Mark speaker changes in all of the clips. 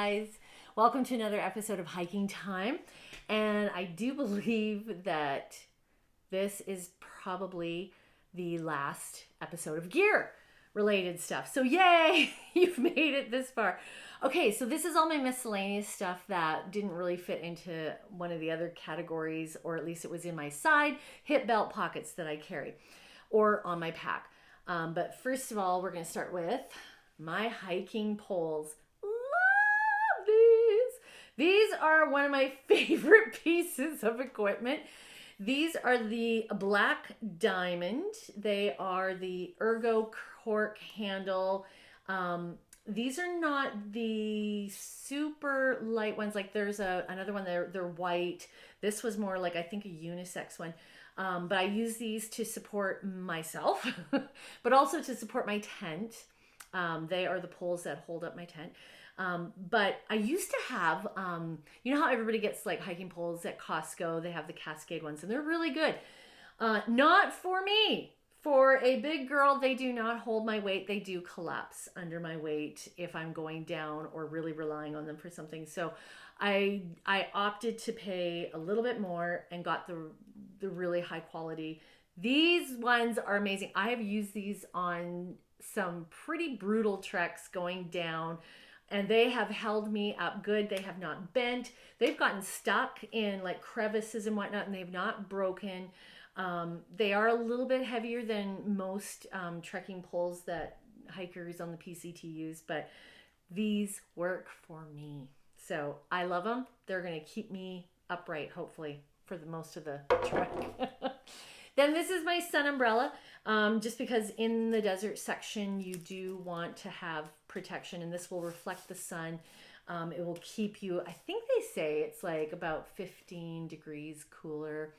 Speaker 1: guys. Welcome to another episode of Hiking Time. And I do believe that this is probably the last episode of gear related stuff. So yay, you've made it this far. Okay, so this is all my miscellaneous stuff that didn't really fit into one of the other categories, or at least it was in my side hip belt pockets that I carry or on my pack. But first of all, we're going to start with my hiking poles. Love these. These are one of my favorite pieces of equipment. These are the Black Diamond. They are the Ergo cork handle. These are not the super light ones. Like there's another one, they're white. This was more like, I think, a unisex one. But I use these to support myself, but also to support my tent. They are the poles that hold up my tent. But I used to have, you know how everybody gets like hiking poles at Costco? They have the Cascade ones and they're really good. Not for me. For a big girl, they do not hold my weight. They do collapse under my weight if I'm going down or really relying on them for something. So I opted to pay a little bit more and got the really high quality. These ones are amazing. I have used these on some pretty brutal treks going down, and they have held me up good. They have not bent. They've gotten stuck in like crevices and whatnot, and they've not broken. They are a little bit heavier than most trekking poles that hikers on the PCT use, but these work for me. So I love them. They're going to keep me upright, hopefully, for the most of the trek. Then this is my sun umbrella, just because in the desert section, you do want to have protection, and this will reflect the sun. It will keep you, I think they say it's like about 15 degrees cooler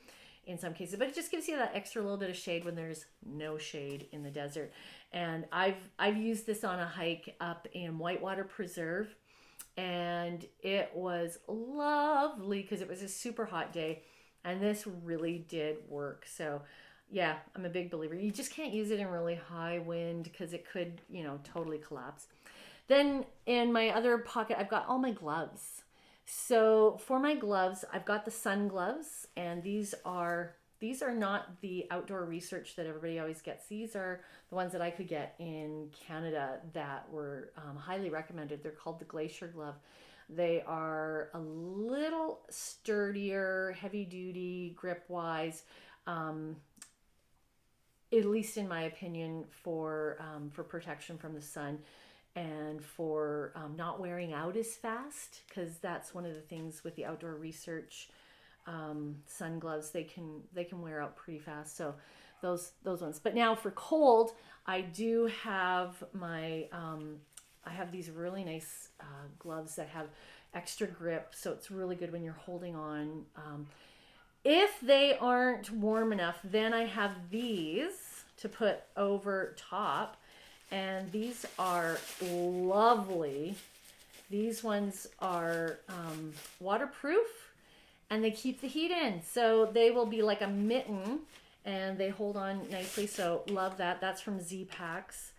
Speaker 1: in some cases, but it just gives you that extra little bit of shade when there's no shade in the desert. And I've used this on a hike up in Whitewater Preserve, and it was lovely because it was a super hot day, and this really did work. So yeah, I'm a big believer. You just can't use it in really high wind because it could, totally collapse. Then in my other pocket, I've got all my gloves. So for my gloves, I've got the sun gloves, and these are not the outdoor research that everybody always gets. These are the ones that I could get in Canada that were highly recommended. They're called the Glacier Glove. They are a little sturdier, heavy duty, grip wise, at least in my opinion, for protection from the sun. And for not wearing out as fast, because that's one of the things with the outdoor research sun gloves, they can wear out pretty fast. So those ones. But now for cold, I do have my I have these really nice gloves that have extra grip, so it's really good when you're holding on. If they aren't warm enough, then I have these to put over top. And these are lovely. These ones are waterproof, and they keep the heat in. So they will be like a mitten, and they hold on nicely. So love that. That's from Z-Packs.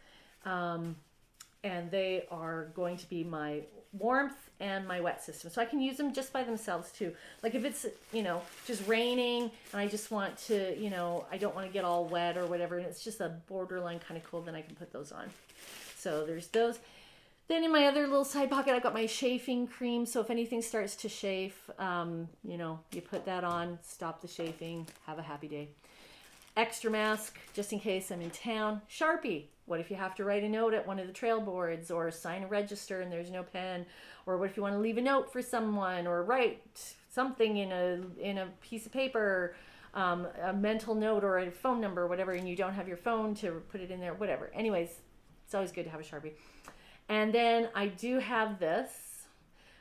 Speaker 1: And they are going to be my warmth and my wet system. So I can use them just by themselves too. Like if it's, just raining and I just want to, I don't want to get all wet or whatever, and it's just a borderline kind of cool, then I can put those on. So there's those. Then in my other little side pocket, I've got my chafing cream. So if anything starts to chafe, you put that on, stop the chafing, have a happy day. Extra mask, just in case I'm in town. Sharpie. What if you have to write a note at one of the trail boards, or sign a register and there's no pen? Or what if you want to leave a note for someone, or write something in a piece of paper, a mental note or a phone number or whatever, and you don't have your phone to put it in there, whatever. Anyways, it's always good to have a Sharpie. And then I do have this.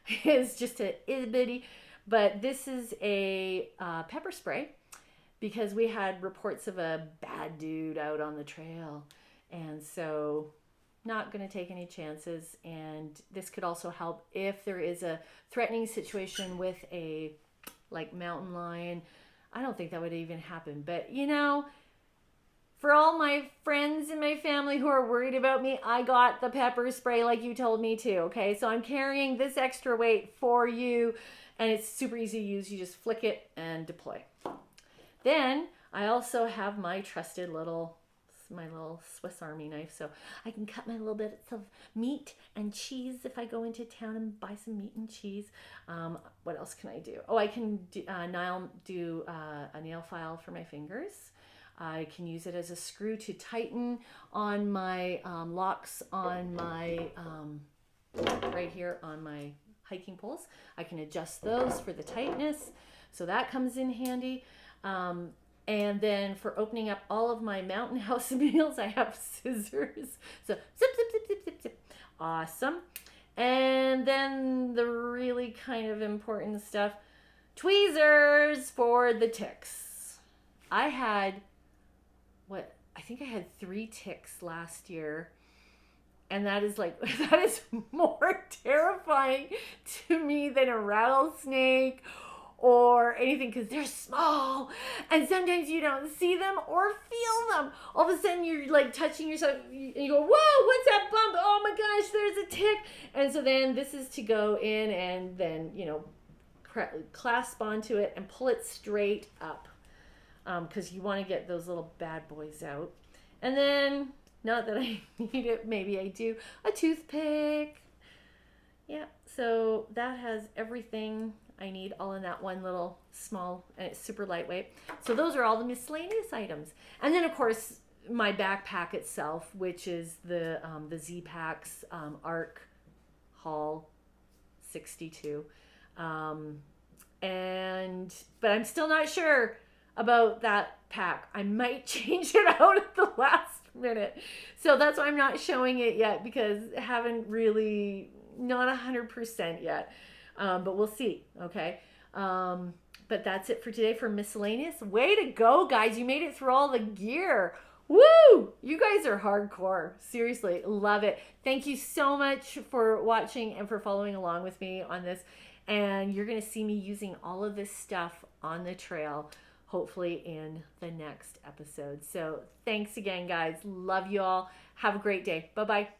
Speaker 1: It's just a itty bitty, but this is a pepper spray, because we had reports of a bad dude out on the trail. And so not going to take any chances. And this could also help if there is a threatening situation with a mountain lion. I don't think that would even happen. But, For all my friends and my family who are worried about me, I got the pepper spray like you told me to, okay? So I'm carrying this extra weight for you, and it's super easy to use. You just flick it and deploy. Then I also have my trusted little Swiss Army knife, so I can cut my little bits of meat and cheese if I go into town and buy some meat and cheese. What else can I do? Oh, I can do a nail file for my fingers. I can use it as a screw to tighten on my locks on my right here on my hiking poles. I can adjust those for the tightness, so that comes in handy. And then for opening up all of my Mountain House meals, I have scissors. So zip, zip, zip, zip, zip, zip. Awesome. And then the really kind of important stuff, tweezers for the ticks. I think I had 3 ticks last year. And that is more terrifying to me than a rattlesnake or anything, because they're small and sometimes you don't see them or feel them. All of a sudden you're like touching yourself and you go, whoa, what's that bump? Oh my gosh, there's a tick. And so then this is to go in and then, clasp onto it and pull it straight up, because you want to get those little bad boys out. And then, not that I need it, maybe I do, a toothpick. Yeah, so that has everything I need all in that one little small, and it's super lightweight. So those are all the miscellaneous items. And then of course my backpack itself, which is the Z-Packs Arc Haul 62. But I'm still not sure about that pack. I might change it out at the last minute. So that's why I'm not showing it yet, because I haven't really, not 100% yet. But we'll see, okay? But that's it for today for miscellaneous. Way to go, guys. You made it through all the gear. Woo! You guys are hardcore. Seriously, love it. Thank you so much for watching and for following along with me on this. And you're going to see me using all of this stuff on the trail, hopefully in the next episode. So thanks again, guys. Love you all. Have a great day. Bye-bye.